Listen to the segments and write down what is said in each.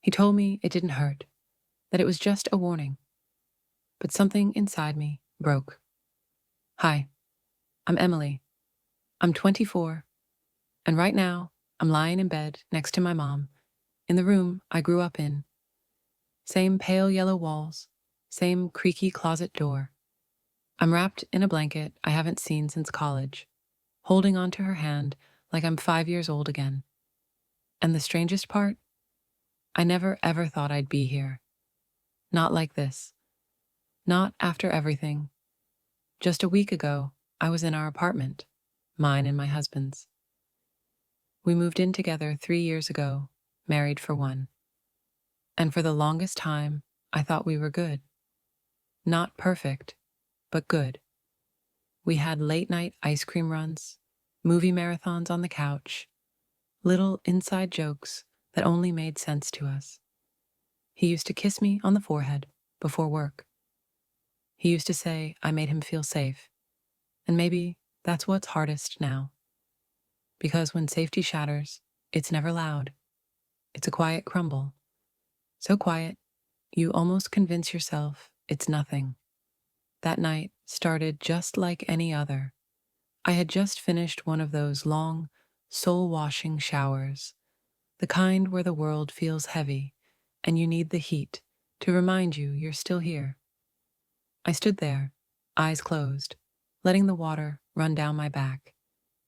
He told me it didn't hurt, that it was just a warning. But something inside me broke. Hi, I'm Emily. I'm 24, and right now I'm lying in bed next to my mom, in the room I grew up in. Same pale yellow walls, same creaky closet door. I'm wrapped in a blanket I haven't seen since college, holding onto her hand like I'm 5 years old again. And the strangest part? I never ever thought I'd be here. Not like this. Not after everything. Just a week ago, I was in our apartment, mine and my husband's. We moved in together 3 years ago, married for one. And for the longest time, I thought we were good. Not perfect, but good. We had late-night ice cream runs, movie marathons on the couch, little inside jokes that only made sense to us. He used to kiss me on the forehead before work. He used to say I made him feel safe, and maybe that's what's hardest now. Because when safety shatters, it's never loud. It's a quiet crumble. So quiet, you almost convince yourself it's nothing. That night started just like any other. I had just finished one of those long, soul-washing showers, the kind where the world feels heavy and you need the heat to remind you you're still here. I stood there, eyes closed, letting the water run down my back,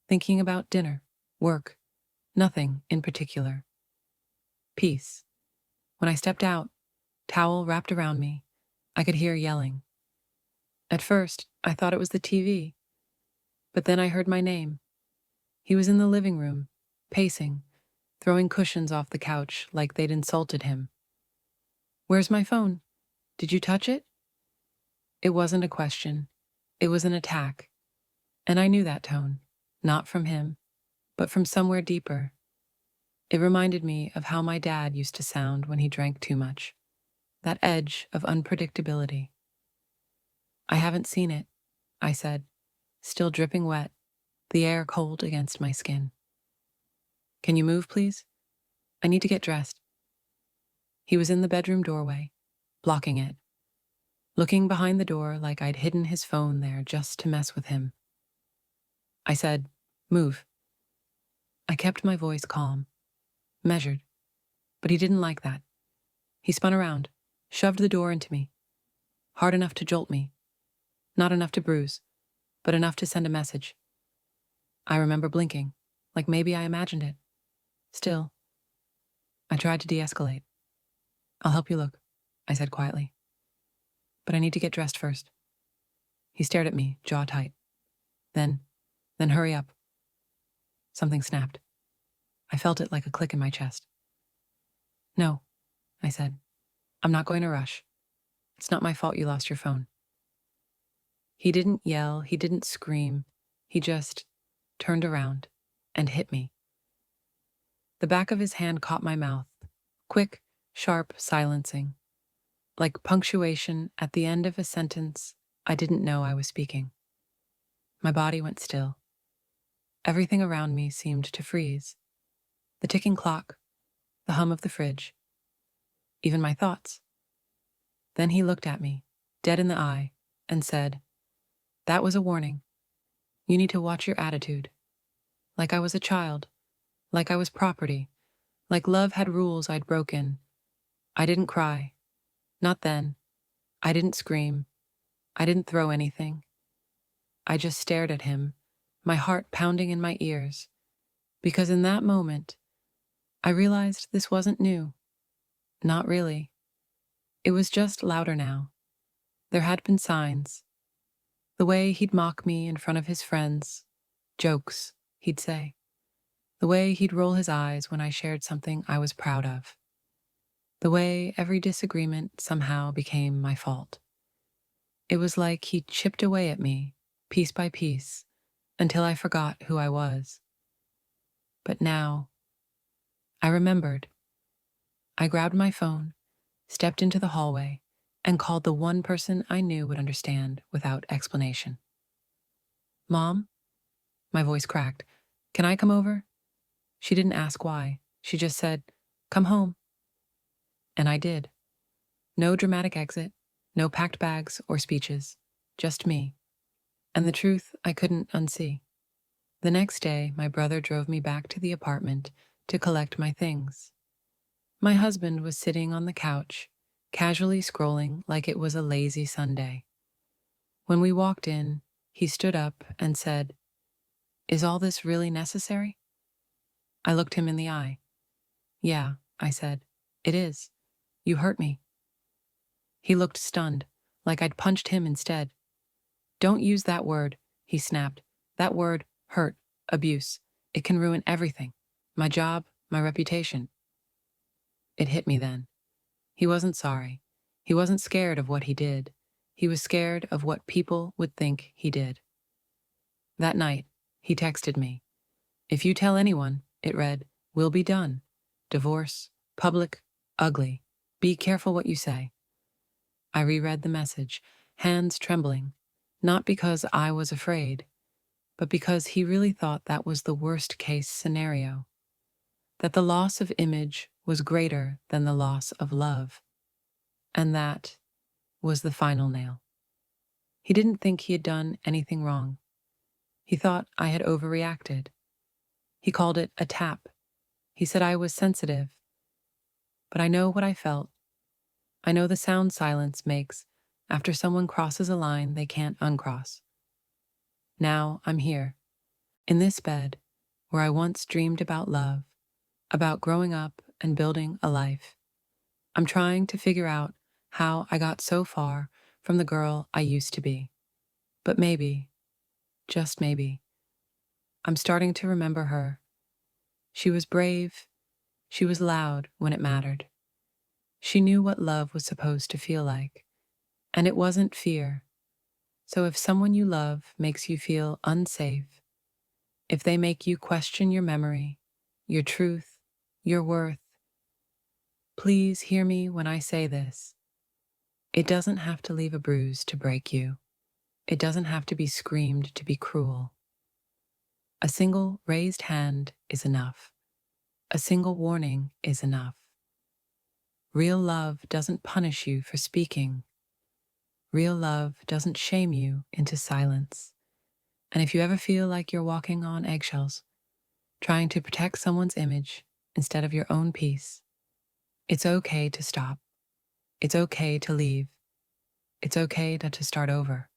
thinking about dinner, work, nothing in particular. Peace. When I stepped out, towel wrapped around me, I could hear yelling. At first, I thought it was the TV, but then I heard my name. He was in the living room, pacing, throwing cushions off the couch like they'd insulted him. "Where's my phone? Did you touch it?" It wasn't a question. It was an attack. And I knew that tone, not from him, but from somewhere deeper. It reminded me of how my dad used to sound when he drank too much. That edge of unpredictability. "I haven't seen it," I said, still dripping wet, the air cold against my skin. "Can you move, please? I need to get dressed." He was in the bedroom doorway, blocking it, looking behind the door like I'd hidden his phone there just to mess with him. I said, "Move." I kept my voice calm, measured, but he didn't like that. He spun around, shoved the door into me, hard enough to jolt me, not enough to bruise, but enough to send a message. I remember blinking, like maybe I imagined it. Still, I tried to de-escalate. "I'll help you look," I said quietly. "But I need to get dressed first." He stared at me, jaw tight. Then hurry up." Something snapped. I felt it like a click in my chest. "No," I said. "I'm not going to rush. It's not my fault you lost your phone." He didn't yell, he didn't scream. He just turned around and hit me. The back of his hand caught my mouth, quick, sharp, silencing, like punctuation at the end of a sentence I didn't know I was speaking. My body went still. Everything around me seemed to freeze. The ticking clock, the hum of the fridge, even my thoughts. Then he looked at me, dead in the eye, and said, "That was a warning. You need to watch your attitude." Like I was a child, like I was property, like love had rules I'd broken. I didn't cry. Not then. I didn't scream. I didn't throw anything. I just stared at him, my heart pounding in my ears, because in that moment, I realized this wasn't new. Not really. It was just louder now. There had been signs. The way he'd mock me in front of his friends, jokes, he'd say. The way he'd roll his eyes when I shared something I was proud of. The way every disagreement somehow became my fault. It was like he chipped away at me, piece by piece, until I forgot who I was. But now, I remembered. I grabbed my phone, stepped into the hallway, and called the one person I knew would understand without explanation. "Mom?" My voice cracked. "Can I come over?" She didn't ask why. She just said, "Come home." And I did. No dramatic exit, no packed bags or speeches, just me. And the truth I couldn't unsee. The next day, my brother drove me back to the apartment to collect my things. My husband was sitting on the couch, casually scrolling like it was a lazy Sunday. When we walked in, he stood up and said, "Is all this really necessary?" I looked him in the eye. "Yeah," I said, "it is. You hurt me." He looked stunned, like I'd punched him instead. "Don't use that word," he snapped. "That word, hurt, abuse. It can ruin everything. My job, my reputation." It hit me then. He wasn't sorry. He wasn't scared of what he did. He was scared of what people would think he did. That night, he texted me. "If you tell anyone," it read, "we'll be done. Divorce, public, ugly. Be careful what you say." I reread the message, hands trembling, not because I was afraid, but because he really thought that was the worst-case scenario, that the loss of image was greater than the loss of love. And that was the final nail. He didn't think he had done anything wrong. He thought I had overreacted. He called it a tap. He said I was sensitive. But I know what I felt. I know the sound silence makes after someone crosses a line they can't uncross. Now I'm here, in this bed, where I once dreamed about love, about growing up and building a life. I'm trying to figure out how I got so far from the girl I used to be. But maybe, just maybe, I'm starting to remember her. She was brave. She was loud when it mattered. She knew what love was supposed to feel like. And it wasn't fear. So if someone you love makes you feel unsafe, if they make you question your memory, your truth, your worth, please hear me when I say this. It doesn't have to leave a bruise to break you. It doesn't have to be screamed to be cruel. A single raised hand is enough. A single warning is enough. Real love doesn't punish you for speaking. Real love doesn't shame you into silence. And if you ever feel like you're walking on eggshells, trying to protect someone's image instead of your own peace, it's okay to stop. It's okay to leave. It's okay to start over.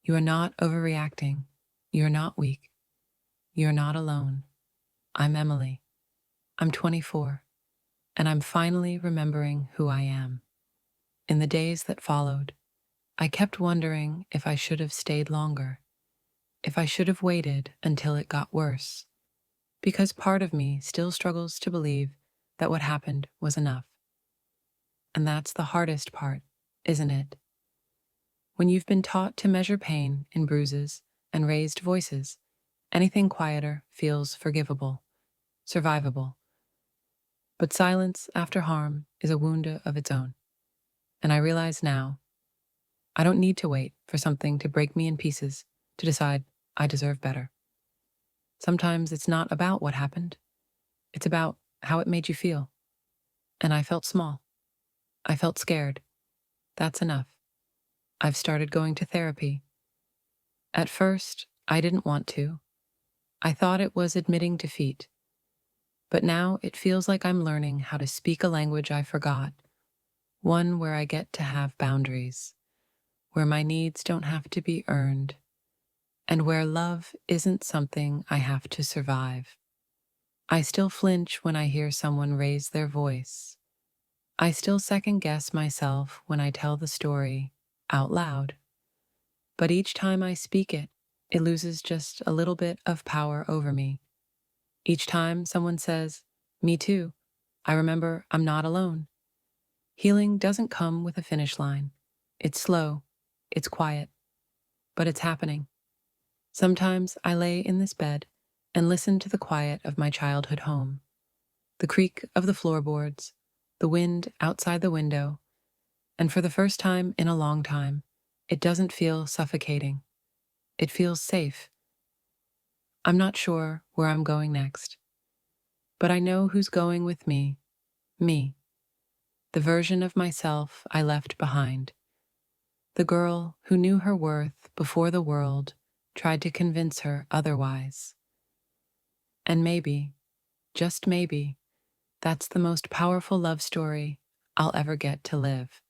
You are not overreacting. You are not weak. You are not alone. I'm Emily. I'm 24, and I'm finally remembering who I am. In the days that followed, I kept wondering if I should have stayed longer, if I should have waited until it got worse, because part of me still struggles to believe that what happened was enough. And that's the hardest part, isn't it? When you've been taught to measure pain in bruises and raised voices, anything quieter feels forgivable, survivable. But silence after harm is a wound of its own. And I realize now, I don't need to wait for something to break me in pieces to decide I deserve better. Sometimes it's not about what happened. It's about how it made you feel. And I felt small. I felt scared. That's enough. I've started going to therapy. At first, I didn't want to. I thought it was admitting defeat. But now it feels like I'm learning how to speak a language I forgot, one where I get to have boundaries, where my needs don't have to be earned, and where love isn't something I have to survive. I still flinch when I hear someone raise their voice. I still second-guess myself when I tell the story out loud. But each time I speak it, it loses just a little bit of power over me. Each time someone says, "Me too," I remember I'm not alone. Healing doesn't come with a finish line. It's slow, it's quiet, but it's happening. Sometimes I lay in this bed and listen to the quiet of my childhood home, the creak of the floorboards, the wind outside the window, and for the first time in a long time, it doesn't feel suffocating. It feels safe. I'm not sure where I'm going next, but I know who's going with me. Me. the version of myself I left behind, the girl who knew her worth before the world tried to convince her otherwise. And maybe, just maybe, that's the most powerful love story I'll ever get to live.